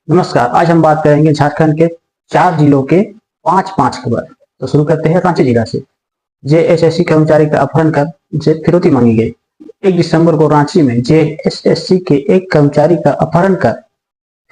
नमस्कार, आज हम बात करेंगे झारखंड के 4 जिलों के 5 खबर। तो शुरू करते हैं रांची जिला से। जेएसएससी कर्मचारी का अपहरण कर उनसे फिरौती मांगी गई। 1 दिसंबर को रांची में जेएसएससी के एक कर्मचारी का अपहरण कर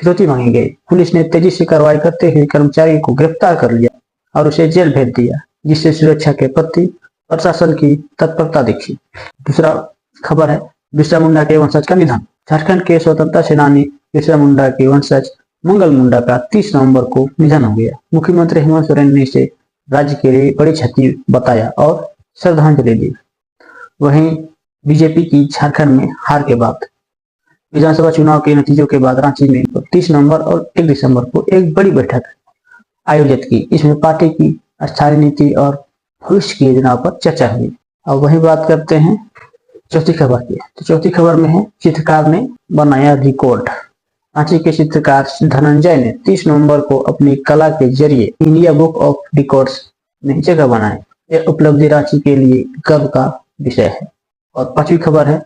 फिरौती मांगी गई। पुलिस ने तेजी से कार्रवाई करते हुए कर्मचारी को गिरफ्तार कर लिया और उसे जेल भेज दिया, जिससे सुरक्षा के प्रति प्रशासन की तत्परता दिखी। दूसरा खबर है बिरसा मुंडा के वंशज का निधन। झारखंड के स्वतंत्रता सेनानी बिरसा मुंडा के वंशज मंगल मुंडा का 30 नवंबर को निधन हो गया। मुख्यमंत्री हेमंत सोरेन ने इसे राज्य के लिए बड़ी क्षति बताया और श्रद्धांजलि दी। वहीं बीजेपी की झारखंड में हार के बाद विधानसभा चुनाव के नतीजों के बाद रांची में 30 नवंबर और 1 दिसंबर को एक बड़ी बैठक आयोजित की। इसमें पार्टी की स्थायी नीति और भविष्य की योजनाओं पर चर्चा हुई। अब वही बात करते हैं चौथी खबर की। तो चौथी खबर में है चित्रकार ने बनाया रिकॉर्ड। रांची के चित्रकार धनंजय ने 30 नवंबर को अपनी कला के जरिए इंडिया बुक ऑफ रिकॉर्ड्स में जगह बनाई। यह उपलब्धि रांची के लिए गर्व का विषय है। और 5वीं खबर है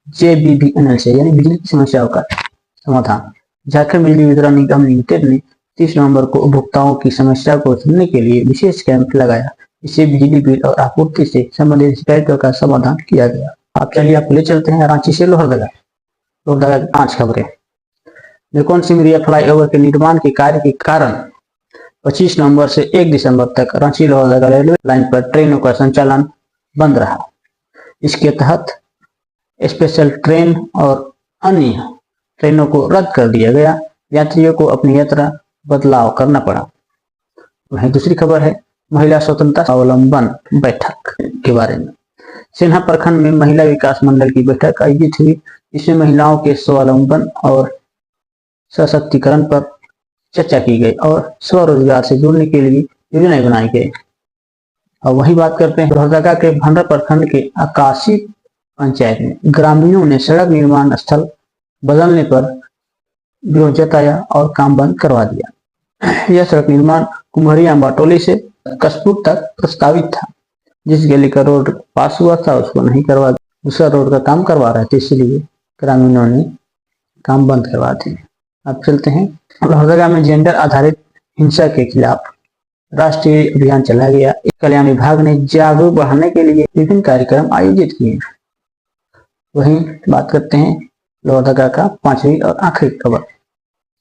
जेबीबीएनएल से यानी बिजली की समस्याओं का समाधान। झारखंड बिजली वितरण निगम लिमिटेड ने 30 नवंबर को उपभोक्ताओं की समस्या को सुनने के लिए विशेष कैंप लगाया। इससे बिजली बिल और आपूर्ति से संबंधित शिकायतों का समाधान किया गया। आप चलिए आपको ले चलते हैं रांची से लोहरदगा। लोहरदगा की 5 खबरें। मेकोन सिमरिया फ्लाईओवर के निर्माण के कार्य के कारण 25 नवंबर से 1 दिसंबर तक रांची लोहरदगा रेलवे लाइन पर ट्रेनों का संचालन बंद रहा। इसके तहत स्पेशल ट्रेन और अन्य ट्रेनों को रद्द कर दिया गया। यात्रियों को अपनी यात्रा बदलाव करना पड़ा। वहीं दूसरी खबर है महिला स्वतंत्रता स्वावलंबन बैठक के बारे में। सिन्हा प्रखंड में महिला विकास मंडल की बैठक आयोजित हुई। इसमें महिलाओं के स्वावलंबन और सशक्तिकरण पर चर्चा की गई और स्वरोजगार से जुड़ने के लिए योजनाएं बनाई गई। और वही बात करते हैं लोहरदगा के भंडरा प्रखंड के आकाशी पंचायत में ग्रामीणों ने सड़क निर्माण स्थल बदलने पर विरोध जताया और काम बंद करवा दिया। यह सड़क निर्माण कुम्हरिया बाटोली से कसपुर तक प्रस्तावित था। जिस गली का रोड पास हुआ था उसको नहीं करवा, दूसरा रोड का काम करवा रहे थे, इसलिए ग्रामीणों ने काम बंद करवा दिए। अब चलते हैं लोहरदगा में जेंडर आधारित हिंसा के खिलाफ राष्ट्रीय अभियान चलाया गया। कल्याण विभाग ने जागरूक बढ़ाने के लिए विभिन्न कार्यक्रम आयोजित किए। वहीं बात करते हैं लोहरदगा का 5वीं और आखिरी खबर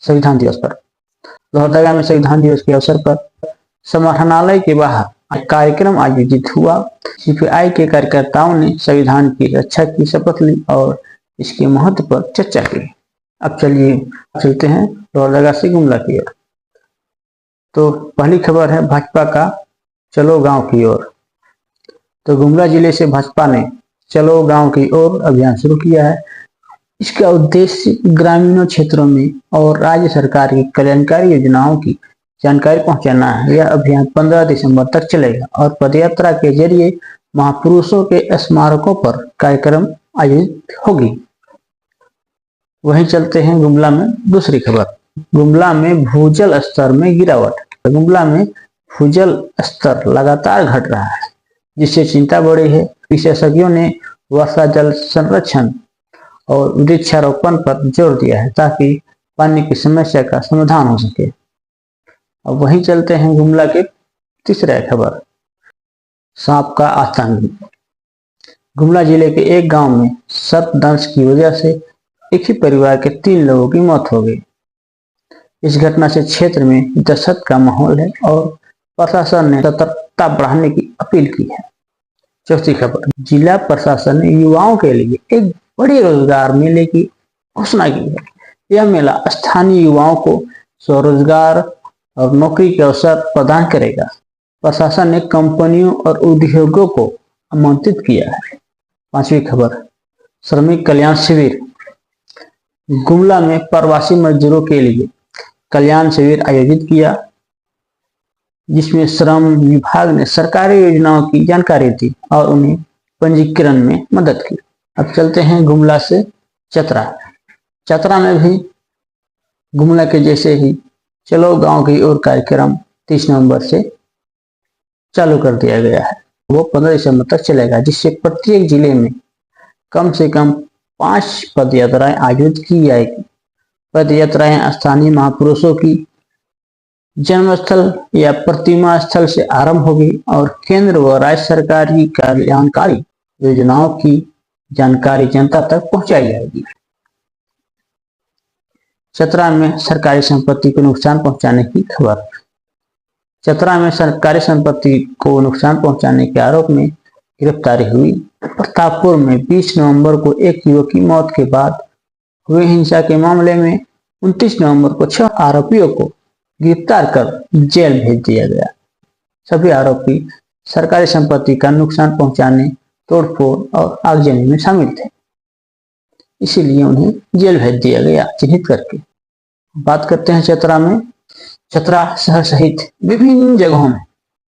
संविधान दिवस पर। लोहरदगा में संविधान दिवस के अवसर पर समाहरणालय के बाहर कार्यक्रम आयोजित हुआ। सीपीआई के कार्यकर्ताओं ने संविधान की रक्षा की शपथ ली और इसके महत्व पर चर्चा की। अब चलिए चलते हैं लोहरदगा से गुमला की ओर। तो पहली खबर है भाजपा का चलो गांव की ओर। तो गुमला जिले से भाजपा ने चलो गांव की ओर अभियान शुरू किया है। इसका उद्देश्य ग्रामीणों क्षेत्रों में और राज्य सरकार की कल्याणकारी योजनाओं की जानकारी पहुंचाना है। यह अभियान 15 दिसंबर तक चलेगा और पदयात्रा के जरिए महापुरुषों के स्मारकों पर कार्यक्रम आयोजित होगी। वहीं चलते हैं गुमला में दूसरी खबर। गुमला में भूजल स्तर में गिरावट। गुमला में भूजल स्तर लगातार घट रहा है, जिससे चिंता बढ़ी है। विशेषज्ञों ने वर्षा जल संरक्षण और वृक्षारोपण पर जोर दिया है ताकि पानी की समस्या का समाधान हो सके। अब वहीं चलते हैं गुमला के तीसरा खबर सांप का आतंक। गुमला जिले के एक गांव में सर्पदंश की वजह से एक ही परिवार के 3 लोगों की मौत हो गई। इस घटना से क्षेत्र में दहशत का माहौल है और प्रशासन ने सतर्कता बढ़ाने की अपील की है। चौथी खबर जिला प्रशासन ने युवाओं के लिए एक बड़े रोजगार मेले की घोषणा की है। यह मेला स्थानीय युवाओं को स्वरोजगार और नौकरी के अवसर प्रदान करेगा। प्रशासन ने कंपनियों और उद्योगों को आमंत्रित किया है। 5वीं खबर श्रमिक कल्याण शिविर। गुमला में प्रवासी मजदूरों के लिए कल्याण शिविर आयोजित किया, जिसमें श्रम विभाग ने सरकारी योजनाओं की जानकारी दी और उन्हें पंजीकरण में मदद की। अब चलते हैं गुमला से चतरा। चतरा में भी गुमला के जैसे ही चलो गांव की ओर कार्यक्रम 30 नवंबर से चालू कर दिया गया है। वो 15 दिसंबर तक चलेगा, जिससे प्रत्येक जिले में कम से कम 5 पद यात्राएं आयोजित की जाएगी। पद यात्राएं स्थानीय महापुरुषों की जन्मस्थल या प्रतिमा स्थल से आरंभ होगी और केंद्र व राज्य सरकार की कल्याणकारी योजनाओं की जानकारी जनता तक पहुंचाई जाएगी। चतरा में सरकारी संपत्ति को नुकसान पहुंचाने की खबर। चतरा में सरकारी संपत्ति को नुकसान पहुंचाने के आरोप में गिरफ्तारी हुई। प्रतापपुर में 20 नवंबर को एक युवक की मौत के बाद हुए हिंसा के मामले में 29 नवंबर को 6 आरोपियों को गिरफ्तार कर जेल भेज दिया गया। सभी आरोपी सरकारी संपत्ति का नुकसान पहुंचाने, तोड़फोड़ और आगजनी में शामिल थे, इसीलिए उन्हें जेल भेज दिया गया चिन्हित करके। बात करते हैं चतरा में। चतरा शहर सहित विभिन्न जगहों में,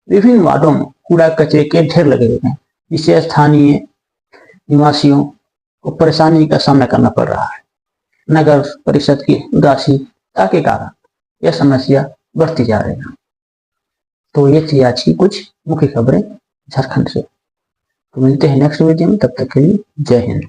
विभिन्न वार्डों में कूड़ा कचरे के ढेर लगे हुए हैं, जिससे स्थानीय निवासियों को परेशानी का सामना करना पड़ रहा है। नगर परिषद की उदासीनता के कारण यह समस्या बढ़ती जा रही है। तो ये थी आज की कुछ मुख्य खबरें झारखंड से। तो मिलते हैं नेक्स्ट वीडियो में, तब तक के लिए जय हिंद।